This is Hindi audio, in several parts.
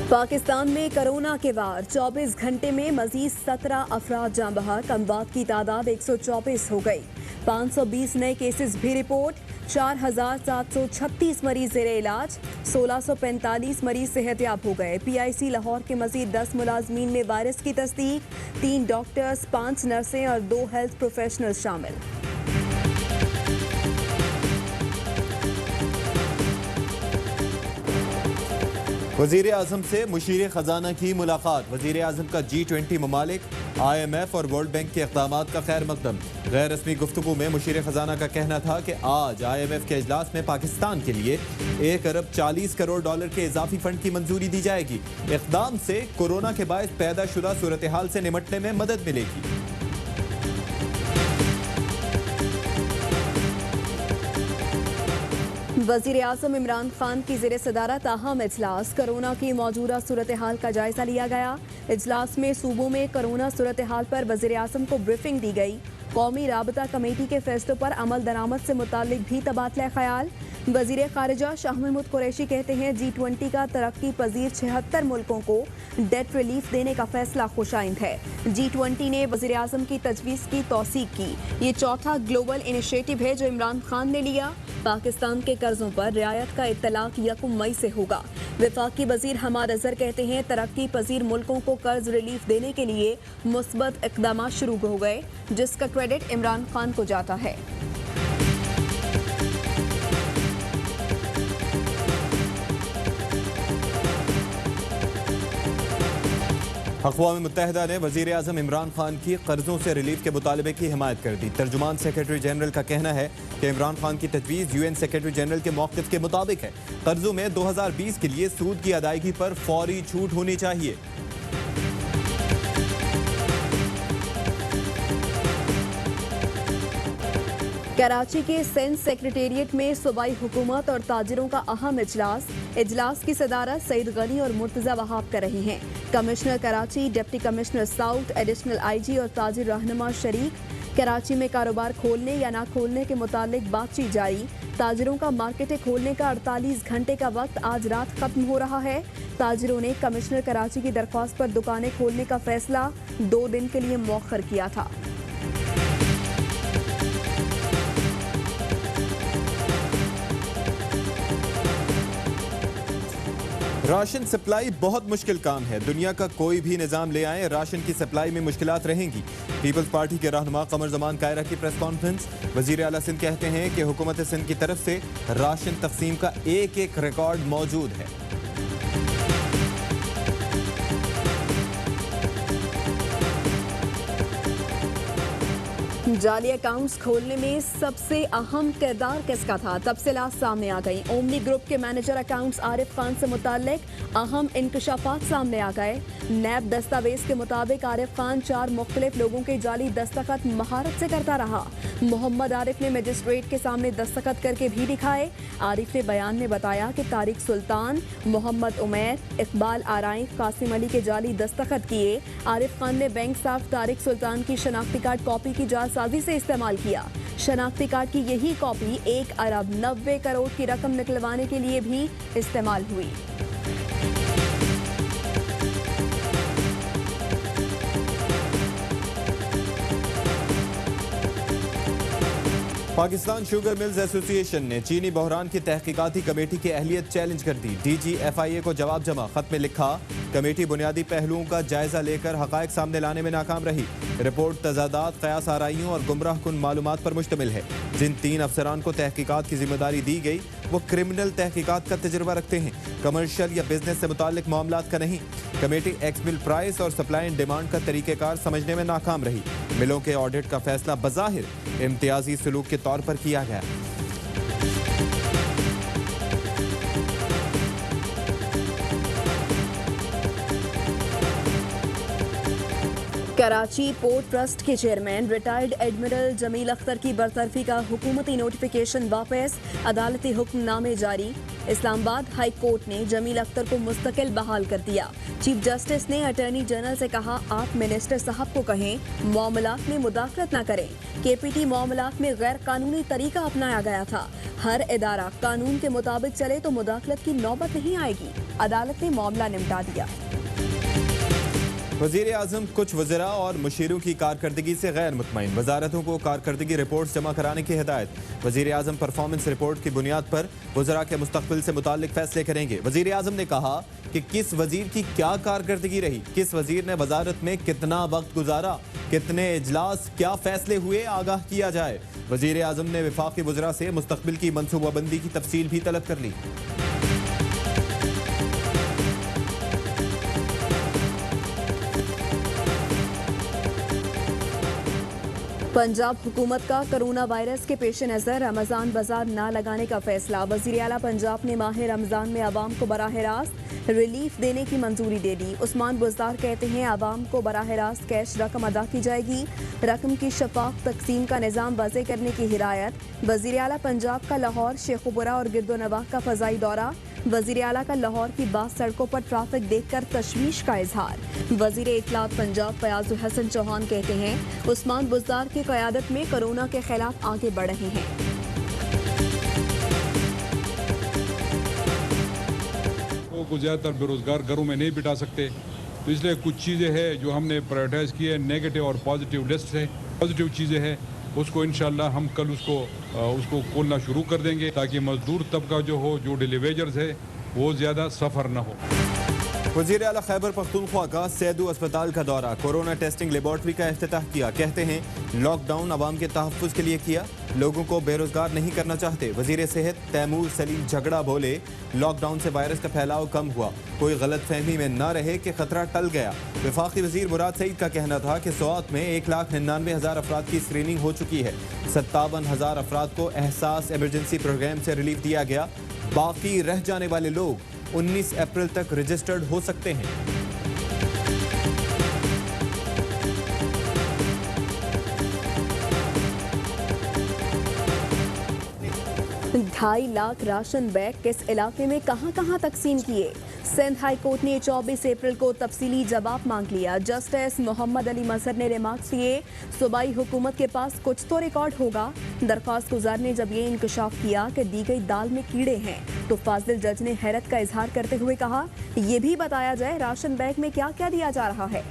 पाकिस्तान में कोरोना के वार 24 घंटे में मजीद 17 अफराद जाँ बहक, अमवात की तादाद 124 हो गई। 520 नए केसेस भी रिपोर्ट। 4,736 मरीज जेरे इलाज। 1,645 मरीज सेहतयाब हो गए। PIC लाहौर के मजीद 10 मुलाजमीन में वायरस की तस्दीक। 3 डॉक्टर्स, 5 नर्सें और 2 हेल्थ प्रोफेशनल शामिल। वज़ीर आज़म से मुशीर ख़जाना की मुलाकात। वज़ीर आज़म का G20 ममालिक, IMF और वर्ल्ड बैंक के इक़दामात का खैर मकदम। गैर रस्मी गुफ्तगू में मुशीर ख़जाना का कहना था कि आज IMF के इजलास में पाकिस्तान के लिए 1 अरब 40 करोड़ डॉलर के इजाफी फंड की मंजूरी दी जाएगी। इक़दाम से कोरोना के बायस पैदा शुदा सूरत हाल से निमटने में मदद मिलेगी। वज़ीर आज़म इमरान खान की ज़ेर सदारत अहम इजलास। कोरोना की मौजूदा सूरत हाल का जायजा लिया गया। इजलास में सूबों में कोरोना सूरत हाल पर वज़ीर आज़म को ब्रीफिंग दी गई। कौमी राबता कमेटी के फैसलों पर अमल दरामद से मुताल्लिक भी तबादला ख्याल। वज़ीर ख़ारिजा शाह महमूद कुरैशी कहते हैं G20 का तरक्की पजीर 76 मुल्कों को डेट रिलीफ देने का फैसला खुशाइंद है। G20 ने वज़ीर आज़म की तजवीज़ की तौसीक की। ये चौथा ग्लोबल इनिशिएटिव है जो इमरान खान ने लिया। पाकिस्तान के कर्जों पर रियायत का इत्तलाक 1 मई से होगा। वफाकी वज़ीर हमाद अजहर कहते हैं तरक्की पजीर मुल्कों को कर्ज रिलीफ देने के लिए मुस्बत इक़दाम शुरू हो गए, जिसका क्रेडिट इमरान खान को जाता है। अक़वाम मुत्तहिदा ने वज़ीर आज़म इमरान खान की कर्जों से रिलीफ के मुतालबे की हिमायत कर दी। तर्जुमान सेक्रेटरी जनरल का कहना है कि इमरान खान की तजवीज़ UN सेक्रेटरी जनरल के मौक़िफ़ के मुताबिक है। कर्जों में 2020 के लिए सूद की अदायगी पर फौरी छूट होनी चाहिए। कराची के सेंस सेक्रेटेरिएट में सूबाई हुकूमत और ताजिरों का अहम इजलास। इजलास की सदारत सईद गनी और मुर्तज़ा वहाब कर रहे हैं। Commissioner Karachi, deputy commissioner south, additional IG और ताजिर रहनुमा शरीक। कराची में कारोबार खोलने या ना खोलने के मुतालिक बातचीत जारी। ताजिरों का मार्केटें खोलने का 48 घंटे का वक्त आज रात खत्म हो रहा है। ताजिरों ने कमिश्नर कराची की दरख्वास्त पर दुकानें खोलने का फैसला 2 दिन के लिए मौखर किया था। राशन सप्लाई बहुत मुश्किल काम है। दुनिया का कोई भी निज़ाम ले आए, राशन की सप्लाई में मुश्किलात रहेंगी। पीपल्स पार्टी के रहनुमा कमर जमान कायरा की प्रेस कॉन्फ्रेंस। वज़ीर आला सिंध कहते हैं कि हुकूमत सिंध की तरफ से राशन तकसीम का एक रिकॉर्ड मौजूद है। जाली अकाउंट्स खोलने में सबसे अहम किरदार किसका था? तफसीलात सामने आ गई। ओमनी ग्रुप के मैनेजर अकाउंट्स आरिफ खान से मुताल्लिक अहम इंकशाफात सामने आ गए। नैब दस्तावेज के मुताबिक आरिफ खान 4 मुख्तलिफ लोगों के जाली दस्तखत महारत से करता रहा। मोहम्मद आरिफ ने मजिस्ट्रेट के सामने दस्तखत करके भी दिखाए। आरिफ ने बयान में बताया कि तारिक सुल्तान, मोहम्मद उमैर, इकबाल आराई, कासिम अली के जाली दस्तखत किए। आरिफ खान ने बैंक स्टाफ तारिक सुल्तान की शनाख्ती कार्ड कॉपी की जालसाजी से इस्तेमाल किया। शनाख्ती कार्ड की यही कॉपी 1 अरब 90 करोड़ की रकम निकलवाने के लिए भी इस्तेमाल हुई। पाकिस्तान शुगर मिल्स एसोसिएशन ने चीनी बहरान की तहकीकाती कमेटी की अहलियत चैलेंज कर दी। DG FIA को जवाब जमा। खत में लिखा, कमेटी बुनियादी पहलुओं का जायजा लेकर हकायक सामने लाने में नाकाम रही। रिपोर्ट तजादात, कयास आराइयों और गुमराह कुन मालूमात पर मुश्तमिल है। जिन 3 अफसरान को तहकीकात की जिम्मेदारी दी गई वो क्रिमिनल तहकीकात का तजुर्बा रखते हैं, कमर्शियल या बिजनेस से मुताल्लिक मामलात का नहीं। कमेटी एक्स मिल प्राइस और सप्लाई एंड डिमांड का तरीक़ेकार समझने में नाकाम रही। मिलों के ऑडिट का फैसला बज़ाहिर इम्तियाजी सलूक के तौर पर किया गया। कराची पोर्ट ट्रस्ट के chairman retired admiral Jameel Akhtar की बरतरफी का हुकूमती नोटिफिकेशन वापस, अदालती हुक्मनामे जारी। इस्लामाबाद हाई कोर्ट ने जमील अख्तर को मुस्तकिल बहाल कर दिया। चीफ जस्टिस ने अटॉर्नी जनरल से कहा, आप मिनिस्टर साहब को कहें मामलात में मुदाखलत न करें। केपीटी मामलात में गैर कानूनी तरीका अपनाया गया था। हर इदारा कानून के मुताबिक चले तो मुदाखलत की नौबत नहीं आएगी। अदालत ने मामला निपटा दिया। वज़ीर आज़म कुछ वज़रा और मुशीरों की कारकर्दगी से गैर मुतमईन, वजारतों को कारकर्दगी रिपोर्ट जमा कराने की हिदायत। वज़ीर आज़म परफॉर्मेंस रिपोर्ट की बुनियाद पर वज़रा के मुस्तकबिल से मुताल्लिक फैसले करेंगे। वज़ीर आज़म ने कहा कि किस वज़ीर की क्या कारकर्दगी रही, किस वज़ीर ने वजारत में कितना वक्त गुजारा, कितने इजलास, क्या फैसले हुए, आगाह किया जाए। वज़ीर आज़म ने वफाकी वज़रा से मुस्तकबिल की मनसूबाबंदी की तफसील भी तलब कर ली। पंजाब हुकूमत का कोरोना वायरस के पेश नज़र रमज़ान बाजार न लगाने का फैसला। वज़ीर आला पंजाब ने माह रमज़ान में आवाम को बराह रास्त रिलीफ देने की मंजूरी दे दी। उस्मान बुज़दार कहते हैं, आवाम को बराह रास्त कैश रकम अदा की जाएगी। रकम की शफाफ तकसीम का निज़ाम वज़े करने की हिदायत। वज़ीर आला पंजाब का लाहौर, शेखुपुरा और गिरदोनवाह का फ़ज़ाई दौरा। वज़ीर आला का लाहौर की बास सड़कों पर ट्रैफिक देखकर तशवीश का इजहार। वज़ीर इत्तलात पंजाब फयाज हसन चौहान कहते हैं, उस्मान बुज़दार की क़यादत में कोरोना के खिलाफ आगे बढ़ रहे हैं। लोगों को ज़्यादातर बेरोज़गार घरों में नहीं बिठा सकते, तो इसलिए कुछ चीज़ें हैं जो हमने प्रायोरिटाइज़ की है। नेगेटिव और पॉजिटिव लिस्ट है। पॉजिटिव चीज़ें हैं उसको इंशाल्लाह हम कल उसको खोलना शुरू कर देंगे, ताकि मजदूर तबका जो हो, जो डेली वेजर्स है, वो ज़्यादा सफ़र न हो। वज़ीर आला खैबर पख्तूनख्वा का सैदू अस्पताल का दौरा, कोरोना टेस्टिंग लेबॉर्ट्री का इफ्तिताह किया। कहते हैं लॉकडाउन आवाम के तहफ़्फ़ुज़ के लिए किया, लोगों को बेरोज़गार नहीं करना चाहते। वज़ीर सेहत तैमूर सलीम झगड़ा बोले, लॉकडाउन से वायरस का फैलाव कम हुआ, कोई गलत फहमी में न रहे कि खतरा टल गया। वफाकी वज़ीर मुराद सईद का कहना था कि सौत में 1,99,000 अफराद की स्क्रीनिंग हो चुकी है। 57,000 अफराद को एहसास एमरजेंसी प्रोग्राम से रिलीफ दिया गया। बाकी रह जाने वाले लोग 19 अप्रैल तक रजिस्टर्ड हो सकते हैं। 2.5 लाख राशन बैग किस इलाके में कहां तकसीम किए। सिंध हाई कोर्ट ने 24 अप्रैल को तफसीली जवाब मांग लिया। जस्टिस मोहम्मद अली मजहर ने रिमार्क्स किए, सूबाई हुकूमत के पास कुछ तो रिकॉर्ड होगा। दरख्वास्त गुजार ने जब ये इंकशाफ किया कि दी गई दाल में कीड़े हैं, तो फाजिल जज ने हैरत का इजहार करते हुए कहा, ये भी बताया जाए राशन बैग में क्या क्या दिया जा रहा है।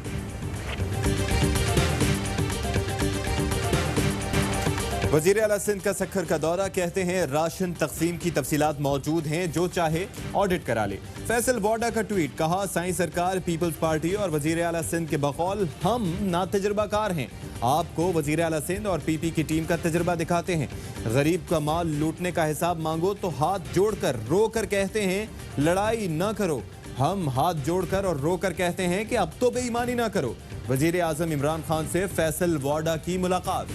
वज़ीर आला सिंध का सक्खर का दौरा, कहते हैं राशन तकसीम की तफसीलात मौजूद हैं, जो चाहे ऑडिट करा ले। फैसल बॉर्डा का ट्वीट, कहा साईं सरकार, पीपल्स पार्टी और वज़ीर आला सिंध के बकौल हम नातजुर्बाकार हैं। आपको वज़ीर आला सिंध और पीपी की टीम का तजुर्बा दिखाते हैं। गरीब का माल लूटने का हिसाब मांगो तो हाथ जोड़कर रोकर कहते हैं लड़ाई न करो। हम हाथ जोड़कर और रोकर कहते हैं कि अब तो बेईमानी ना करो। वज़ीर आज़म इमरान खान से फैसल बॉर्डा की मुलाकात।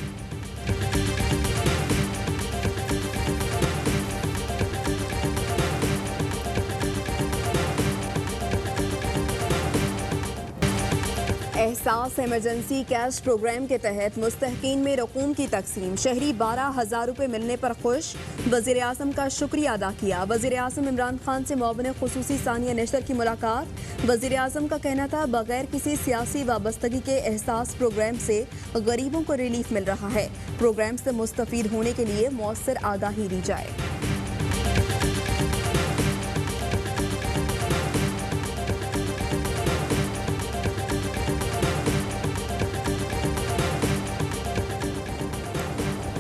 एहसास इमरजेंसी कैश प्रोग्राम के तहत मुस्तहकीन में रकूम की तकसीम। शहरी 12,000 रुपये मिलने पर खुश, वज़ीर आज़म का शुक्रिया अदा किया। वज़ीर आज़म इमरान खान से मुआविन खुसूसी सानिया निशर की मुलाकात। वज़ीर आज़म का कहना था, बगैर किसी सियासी वाबस्तगी के एहसास प्रोग्राम से गरीबों को रिलीफ मिल रहा है। प्रोग्राम से मुस्तफ़ीद होने के लिए मौसर आगाही दी जाए।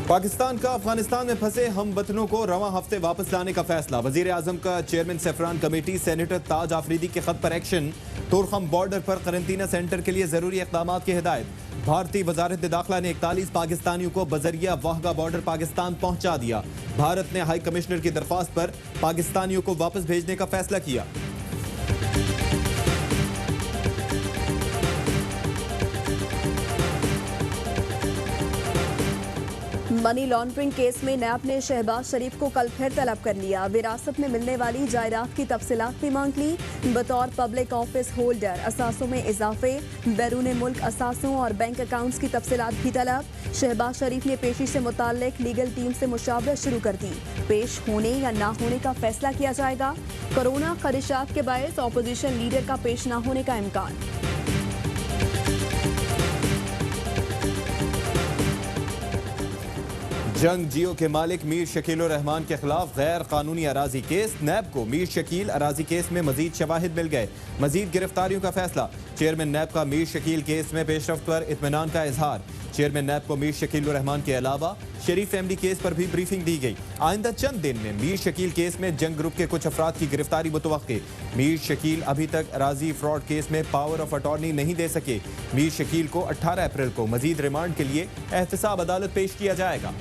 पाकिस्तान का अफगानिस्तान में फंसे हम वतनों को रवां हफ्ते वापस लाने का फैसला। वज़ीर आज़म का चेयरमैन सेफरान कमेटी सेनेटर ताज आफरीदी के खत पर एक्शन। तोरखम बॉर्डर पर करंतना सेंटर के लिए जरूरी इक़दाम की हिदायत। भारतीय वजारत दाखिला ने 41 पाकिस्तानियों को बजरिया वाहगा बॉर्डर पाकिस्तान पहुंचा दिया। भारत ने हाई कमिश्नर की दरख्वास्त पर पाकिस्तानियों को वापस भेजने का फैसला किया। मनी लॉन्ड्रिंग केस में नैब ने शहबाज शरीफ को कल फिर तलब कर लिया। विरासत में मिलने वाली जायदाद की तफसीलात भी मांग ली। बतौर पब्लिक ऑफिस होल्डर असासों में इजाफे, बैरून मुल्क असासों और बैंक अकाउंट्स की तफसीलात भी तलब। शहबाज शरीफ ने पेशी से मुताल्लिक लीगल टीम से मुशावरत शुरू कर दी। पेश होने या ना होने का फैसला किया जाएगा। कोरोना खदशात के बायस ऑपोजिशन लीडर का पेश ना होने का इम्कान। जंग जियो के मालिक मीर शकील रहमान के खिलाफ गैर कानूनी अराजी केस। नैब को मीर शकील अराजी केस में मजीद शवाहिद मिल गए। मजीद गिरफ्तारियों का फैसला। चेयरमैन नैब का मीर शकील केस में पेशरफ्त पर इत्मीनान का इजहार। चेयरमैन नैब को मीर शकील रहमान के अलावा शरीफ फैमिली केस पर भी ब्रीफिंग दी गई। आइंदा चंद दिन में मीर शकील केस में जंग ग्रुप के कुछ अफराद की गिरफ्तारी मुतवक्के। मीर शकील अभी तक अराजी फ्रॉड केस में पावर ऑफ अटॉर्नी नहीं दे सके। मीर शकील को 18 अप्रैल को मजीद रिमांड के लिए एहतसाब अदालत पेश किया जाएगा।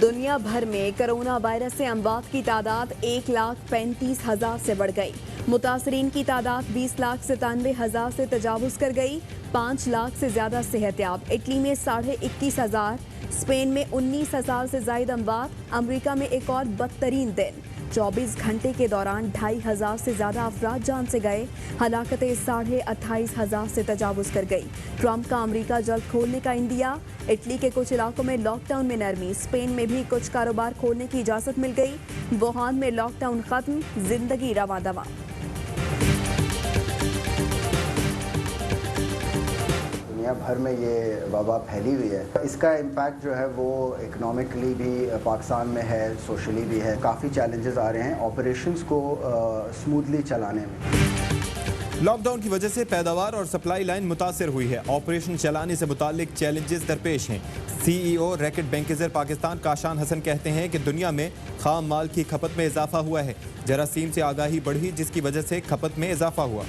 दुनिया भर में कोरोना वायरस से अमवात की तादाद 1,35,000 से बढ़ गई। मुतासरीन की तादाद 20,97,000 से तजावुज कर गई। 5 लाख से ज्यादा सेहतयाब। इटली में 21,500, स्पेन में 19,000 से ज्यादा अमवात। अमरीका में एक और बदतरीन दिन। 24 घंटे के दौरान 2,500 से ज्यादा अफराद जान से गए। हलाकतें 28,500 से तजावुज कर गई। ट्रंप का अमरीका जल्द खोलने का इंदिया। इटली के कुछ इलाकों में लॉकडाउन में नरमी। स्पेन में भी कुछ कारोबार खोलने की इजाजत मिल गई। वुहान में लॉकडाउन खत्म, जिंदगी रवां दवां। दुनिया भर में ये वबा फैली हुई है। इसका इम्पैक्ट जो है वो इकोनॉमिकली भी पाकिस्तान में है, सोशली भी है। काफ़ी चैलेंजेस आ रहे हैं ऑपरेशंस को स्मूथली चलाने में। लॉकडाउन की वजह से पैदावार और सप्लाई लाइन मुतासर हुई है। ऑपरेशन चलाने से मुतालिक चैलेंजेस दरपेश हैं। CEO रैकेट बैंकेजर पाकिस्तान काशान हसन कहते हैं कि दुनिया में खाम माल की खपत में इजाफा हुआ है। जरासीम से आगाही बढ़ी जिसकी वजह से खपत में इजाफा हुआ।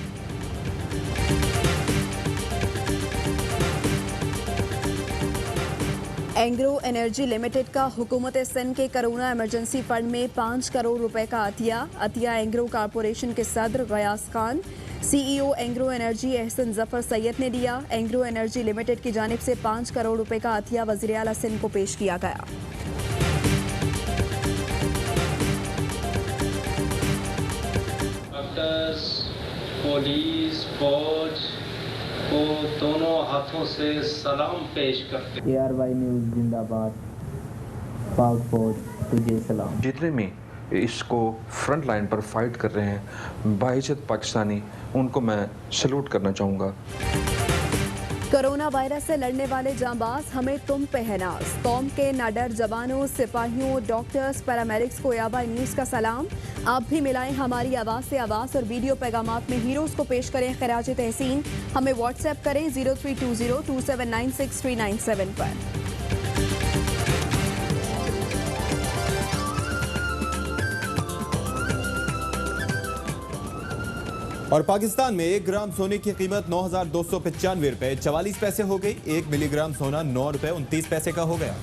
एंग्रो एनर्जी लिमिटेड का हुकूमत सिंध के कोरोना इमरजेंसी फंड में 5 करोड़ रुपए का अतिया एंग्रो कॉरपोरेशन के सदर गयास खान, CEO एंग्रो एनर्जी एहसन जफर सैयद ने दिया। एंग्रो एनर्जी लिमिटेड की जानिब से 5 करोड़ रुपए का अतिया वज़ीर आला सिंध को पेश किया गया। डॉक्टर्स, पुलिस, फौज को दोनों हाथों से सलाम पेश करते। ARY न्यूज़ जिंदाबाद। पाक फौज तुझे सलाम। जितने में इसको फ्रंट लाइन पर फाइट कर रहे हैं बाइज्जत पाकिस्तानी, उनको मैं सैल्यूट करना चाहूँगा। कोरोना वायरस से लड़ने वाले जांबाज, हमें तुम पे है नाज। कौम के नाडर जवानों, सिपाहियों, डॉक्टर्स, पैरामेडिक्स को ARY न्यूज़ का सलाम। आप भी मिलाएं हमारी आवाज़ से आवाज़ और वीडियो पैगामात में हीरोज़ को पेश करें खिराज तहसीन। हमें व्हाट्सएप करें 03202796 पर। और पाकिस्तान में 1 ग्राम सोने की कीमत 9,295 रुपए 44 पैसे हो गई। 1 मिलीग्राम सोना 9 रुपए 29 पैसे का हो गया।